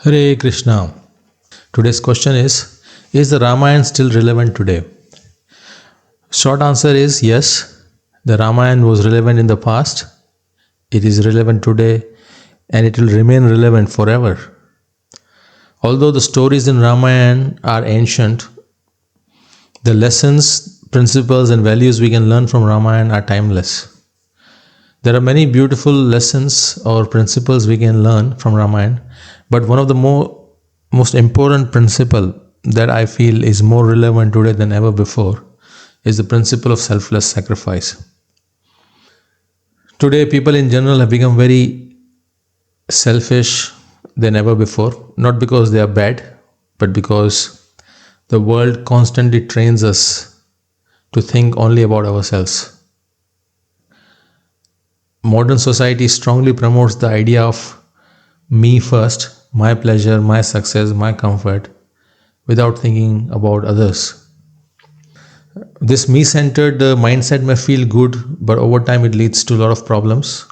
Hare Krishna. Today's question is the Ramayana still relevant today? Short answer is yes. The Ramayana was relevant in the past, it is relevant today, and it will remain relevant forever. Although the stories in Ramayana are ancient, the lessons, principles, and values we can learn from Ramayana are timeless. There are many beautiful lessons or principles we can learn from Ramayana, but one of the most important principle that I feel is more relevant today than ever before is the principle of selfless sacrifice. Today, people in general have become very selfish than ever before, not because they are bad, but because the world constantly trains us to think only about ourselves. Modern society strongly promotes the idea of me first, my pleasure, my success, my comfort, without thinking about others. This me centered mindset may feel good, but over time it leads to a lot of problems,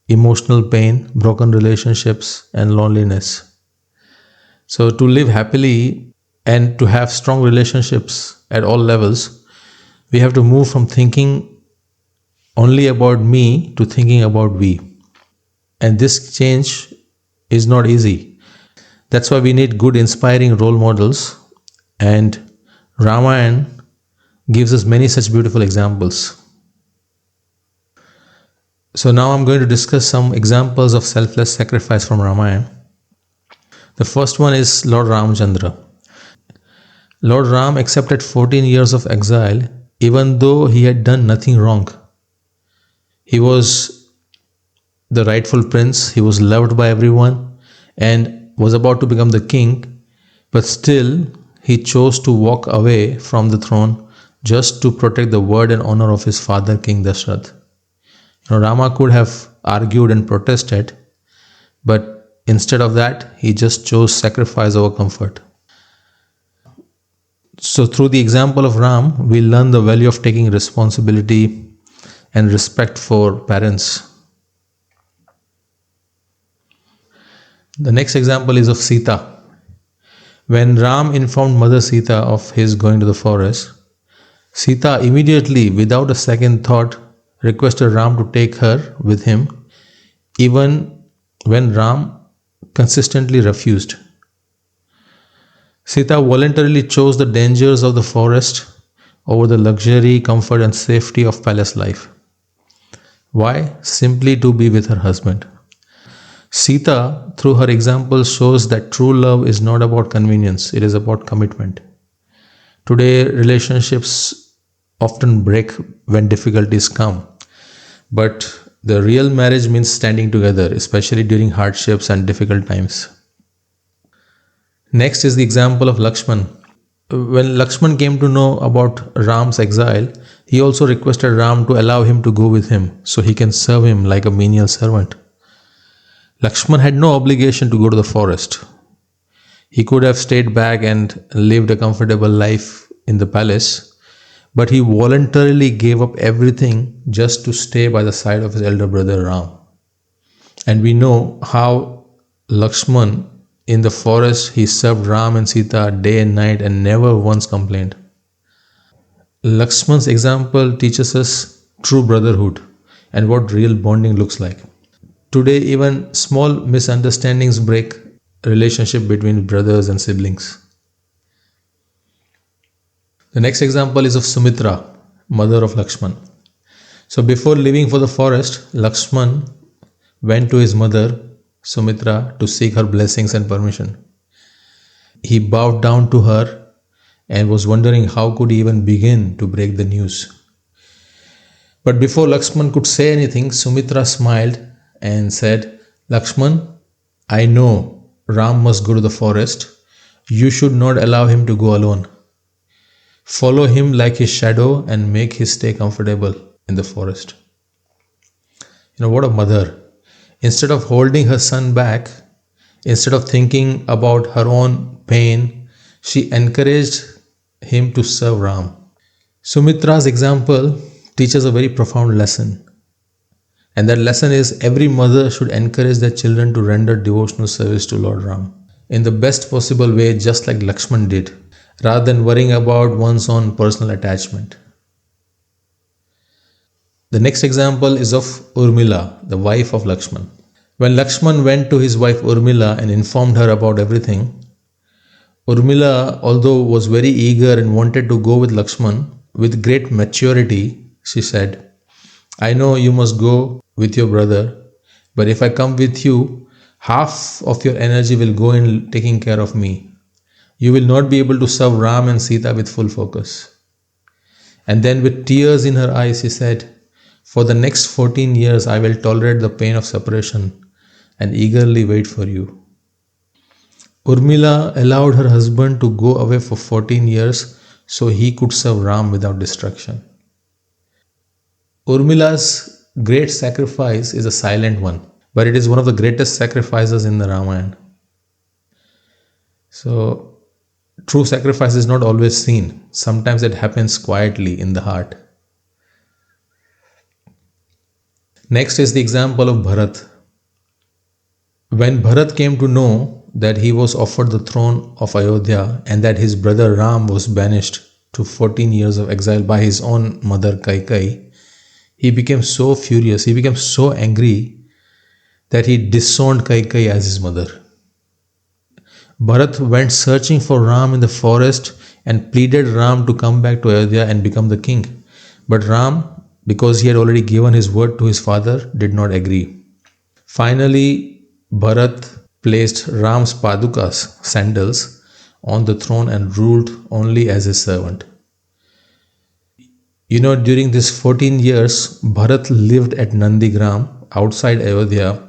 emotional pain, broken relationships, and loneliness. So, to live happily and to have strong relationships at all levels, we have to move from thinking only about me to thinking about we. And this change is not easy. That's why we need good, inspiring role models, and Ramayana gives us many such beautiful examples. So now I'm going to discuss some examples of selfless sacrifice from Ramayana. The first one is Lord Ramchandra. Lord Ram accepted 14 years of exile even though he had done nothing wrong. He was the rightful prince, he was loved by everyone and was about to become the king, but still he chose to walk away from the throne just to protect the word and honor of his father, King Dashrath. Rama could have argued and protested, but instead of that, he just chose sacrifice over comfort. So through the example of Ram, we learn the value of taking responsibility and respect for parents. The next example is of Sita. When Ram informed Mother Sita of his going to the forest, Sita immediately, without a second thought, requested Ram to take her with him, even when Ram consistently refused. Sita voluntarily chose the dangers of the forest over the luxury, comfort, and safety of palace life. Why? Simply to be with her husband. Sita, through her example, shows that true love is not about convenience, it is about commitment. Today, relationships often break when difficulties come, but the real marriage means standing together, especially during hardships and difficult times. Next is the example of Lakshman. When Lakshman came to know about Ram's exile, he also requested Ram to allow him to go with him so he can serve him like a menial servant. Lakshman had no obligation to go to the forest. He could have stayed back and lived a comfortable life in the palace, but he voluntarily gave up everything just to stay by the side of his elder brother Ram. And we know how Lakshman in the forest, he served Ram and Sita day and night and never once complained. Lakshman's example teaches us true brotherhood and what real bonding looks like. Today, even small misunderstandings break relationship between brothers and siblings. The next example is of Sumitra, mother of Lakshman. So before leaving for the forest, Lakshman went to his mother Sumitra to seek her blessings and permission. He bowed down to her and was wondering how could he even begin to break the news. But before Lakshman could say anything, Sumitra smiled and said, "Lakshman, I know Ram must go to the forest. You should not allow him to go alone. Follow him like his shadow and make his stay comfortable in the forest." What a mother. Instead of holding her son back, instead of thinking about her own pain, she encouraged him to serve Ram. Sumitra's example teaches a very profound lesson. And that lesson is every mother should encourage their children to render devotional service to Lord Ram. in the best possible way, just like Lakshman did, rather than worrying about one's own personal attachment. The next example is of Urmila, the wife of Lakshman. When Lakshman went to his wife Urmila and informed her about everything, Urmila, although was very eager and wanted to go with Lakshman, with great maturity, she said, I know you must go with your brother, but if I come with you, half of your energy will go in taking care of me. You will not be able to serve Ram and Sita with full focus. And then, with tears in her eyes, she said, for the next 14 years, I will tolerate the pain of separation and eagerly wait for you. Urmila allowed her husband to go away for 14 years so he could serve Ram without distraction. Urmila's great sacrifice is a silent one, but it is one of the greatest sacrifices in the Ramayana. So, true sacrifice is not always seen. Sometimes it happens quietly in the heart. Next is the example of Bharat. When Bharat came to know that he was offered the throne of Ayodhya and that his brother Ram was banished to 14 years of exile by his own mother Kaikeyi, he became so furious, he became so angry that he disowned Kaikeyi as his mother. Bharat went searching for Ram in the forest and pleaded Ram to come back to Ayodhya and become the king. But Ram, because he had already given his word to his father, did not agree. Finally, Bharat placed Ram's padukas, sandals, on the throne and ruled only as his servant. During these 14 years, Bharat lived at Nandigram outside Ayodhya.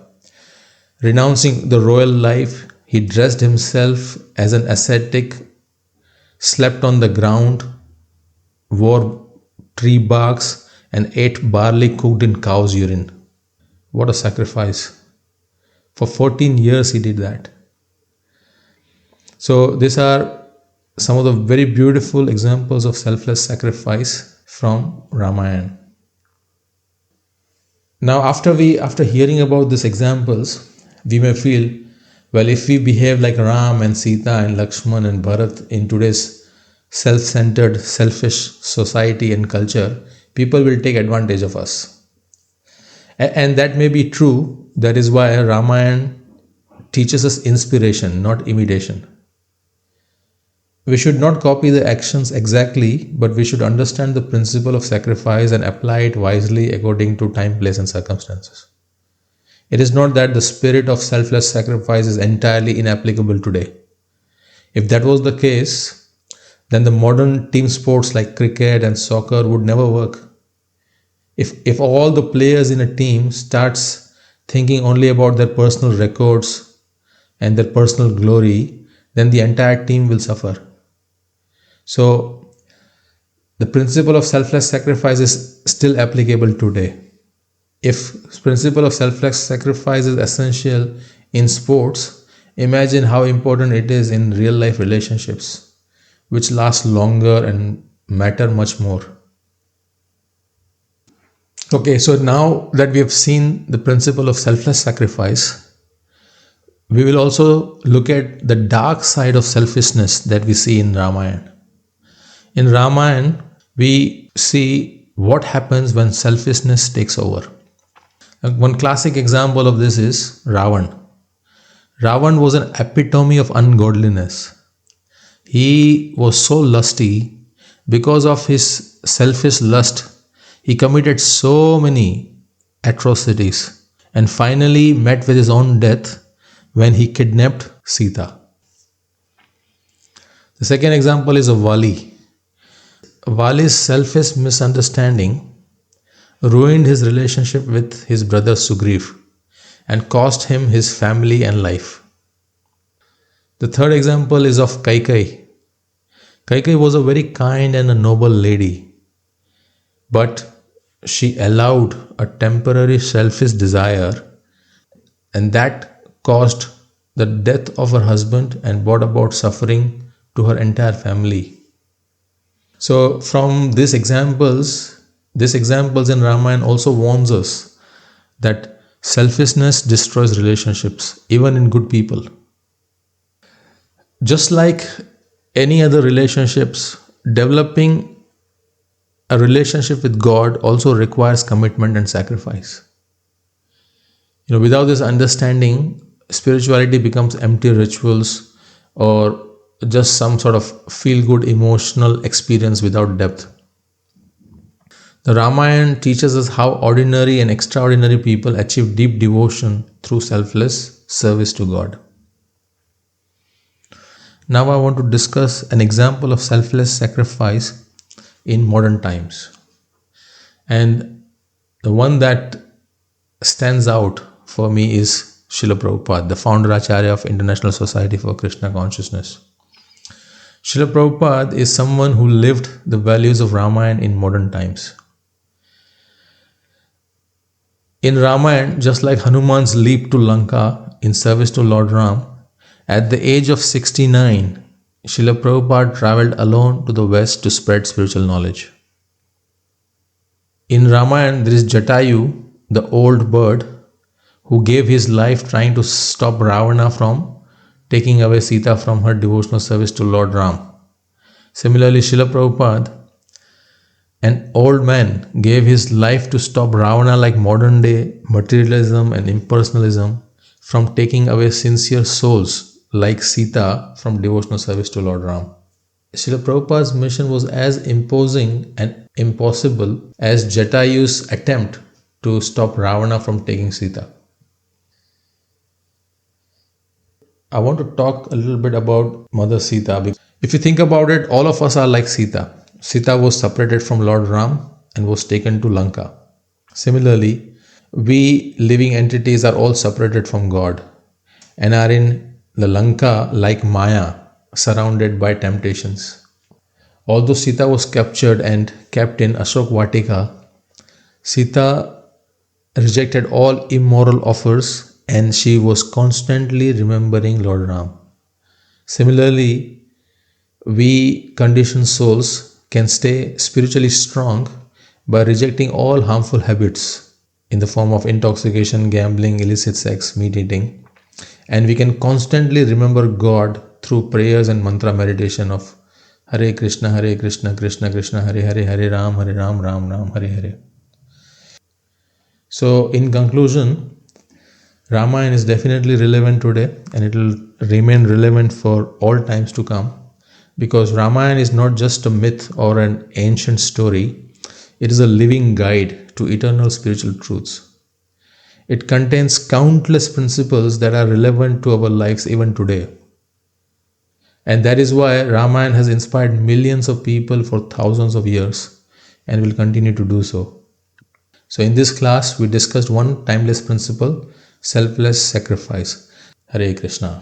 Renouncing the royal life, he dressed himself as an ascetic, slept on the ground, wore tree barks, and ate barley cooked in cow's urine. What a sacrifice. For 14 years he did that. So these are some of the very beautiful examples of selfless sacrifice from Ramayana. Now after hearing about these examples, we may feel, well, if we behave like Ram and Sita and Lakshman and Bharat in today's self-centered, selfish society and culture, people will take advantage of us. And that may be true. That is why Ramayana teaches us inspiration, not imitation. We should not copy the actions exactly, but we should understand the principle of sacrifice and apply it wisely according to time, place, and circumstances. It is not that the spirit of selfless sacrifice is entirely inapplicable today. If that was the case, then the modern team sports like cricket and soccer would never work. If all the players in a team starts thinking only about their personal records and their personal glory, then the entire team will suffer. So the principle of selfless sacrifice is still applicable today. If principle of selfless sacrifice is essential in sports, imagine how important it is in real life relationships, which last longer and matter much more. Okay, so now that we have seen the principle of selfless sacrifice, we will also look at the dark side of selfishness that we see in Ramayana. In Ramayana, we see what happens when selfishness takes over. One classic example of this is Ravan. Ravan was an epitome of ungodliness. He was so lusty. Because of his selfish lust, he committed so many atrocities and finally met with his own death when he kidnapped Sita. The second example is of Vali. Vali's selfish misunderstanding ruined his relationship with his brother Sugriv and cost him his family and life. The third example is of Kaikeyi. Kaikeyi was a very kind and a noble lady, but she allowed a temporary selfish desire, and that caused the death of her husband and brought about suffering to her entire family. So from these examples in Ramayana also warns us that selfishness destroys relationships, even in good people. Just like any other relationships, developing a relationship with God also requires commitment and sacrifice. Without this understanding, spirituality becomes empty rituals or just some sort of feel good emotional experience without depth. The Ramayana teaches us how ordinary and extraordinary people achieve deep devotion through selfless service to God. Now, I want to discuss an example of selfless sacrifice in modern times. And the one that stands out for me is Srila Prabhupada, the founder Acharya of International Society for Krishna Consciousness. Srila Prabhupada is someone who lived the values of Ramayana in modern times. In Ramayana, just like Hanuman's leap to Lanka in service to Lord Ram, at the age of 69, Srila Prabhupada travelled alone to the west to spread spiritual knowledge. In Ramayana, there is Jatayu, the old bird, who gave his life trying to stop Ravana from taking away Sita from her devotional service to Lord Ram. Similarly, Srila Prabhupada, an old man, gave his life to stop Ravana, like modern day materialism and impersonalism, from taking away sincere souls like Sita from devotional service to Lord Ram. Srila Prabhupada's mission was as imposing and impossible as Jatayu's attempt to stop Ravana from taking Sita. I want to talk a little bit about Mother Sita. If you think about it, all of us are like Sita. Sita was separated from Lord Ram and was taken to Lanka. Similarly, we living entities are all separated from God and are in the Lanka like Maya, surrounded by temptations. Although Sita was captured and kept in Ashok Vatika, Sita rejected all immoral offers and she was constantly remembering Lord Ram. Similarly, we conditioned souls can stay spiritually strong by rejecting all harmful habits in the form of intoxication, gambling, illicit sex, meat eating, and we can constantly remember God through prayers and mantra meditation of Hare Krishna, Krishna Krishna, Hare Hare, Hare Ram, Ram Ram, Hare Hare. So, in conclusion, Ramayana is definitely relevant today and it will remain relevant for all times to come, because Ramayana is not just a myth or an ancient story, it is a living guide to eternal spiritual truths. It contains countless principles that are relevant to our lives even today. And that is why Ramayana has inspired millions of people for thousands of years and will continue to do so. So in this class, we discussed one timeless principle, selfless sacrifice. Hare Krishna.